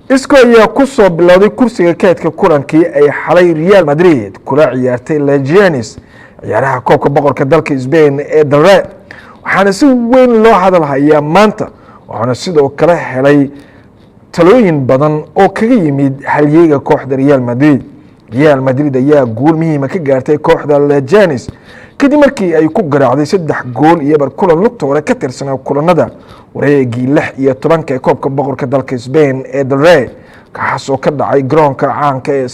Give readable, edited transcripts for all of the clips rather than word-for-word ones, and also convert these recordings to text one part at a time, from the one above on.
Isco ayaa ku soo bilowday kursiga kaydka kulankii ay xalay Real Madrid kula ciyaartay Leganes ciyaaraha koobka boqorka dalka Spain ee diray waxaana si weyn loo hadalhayaa maanta waxaana sidoo kale helay talooyin badan oo kaga yimid Halyayga kooxda Real Madrid ayaa guul muhiim ah ka gaartay kooxda Leganes kadib markii ay ku garaacday 3 gool iyo bar kulan lugta hore ka tirsanaa kulanada wareegii 16 ee koobka boqorka dalka Spain ee diray kaas oo ka dhacay garoonka caanka ee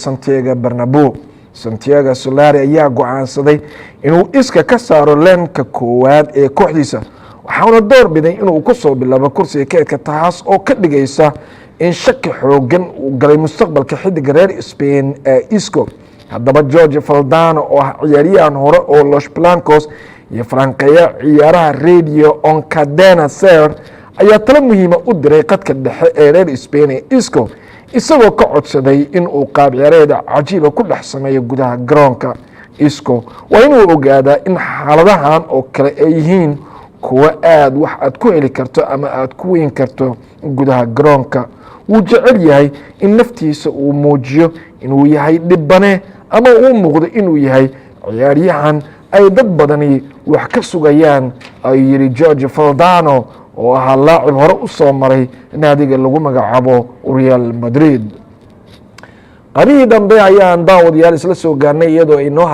Santiago Solari ayaa go'aansaday inuu iska ka saaro leenka koowaad ee kooxdiisa waxaana door biday inuu ku soo bilaabo kursiga kaydka taas oo ka dhigaysa in shaki xoogan uu galay mustaqbalka xidiga reer Spain ee Isco haddaba Jorge Valdano oo ciyaaryahan hore oo Los Blancos iyo falanqeeya ciyaaraha Radio on Cadena Ser ayaa talo muhiim u diray qadka dhexe ee reer Spain ee Isco isagoo ka codsaday in uu qaab ciyaareed cajiib ku dhex sameeyo gudaha garoonka Isco waa inuu ogaadaa in xaaladahan oo kale ay yihiin kuwa wax aad ku heli karto ama aad ku weyn karto gudaha garoonka wuu jecel yahay in naftiisa uu muujiyo inuu yahay dhibane ama uu muuqdo inuu yahay ciyaaryahan ay dad badani wax ka sugayaan ay yiri Jorge Valdano oo ahaa laacib hore u soo maray naadiga lagu magacaabo Real Madrid. Qariib dambe ayaan daawadayaal isla soo gaarnay iyadoo ay noo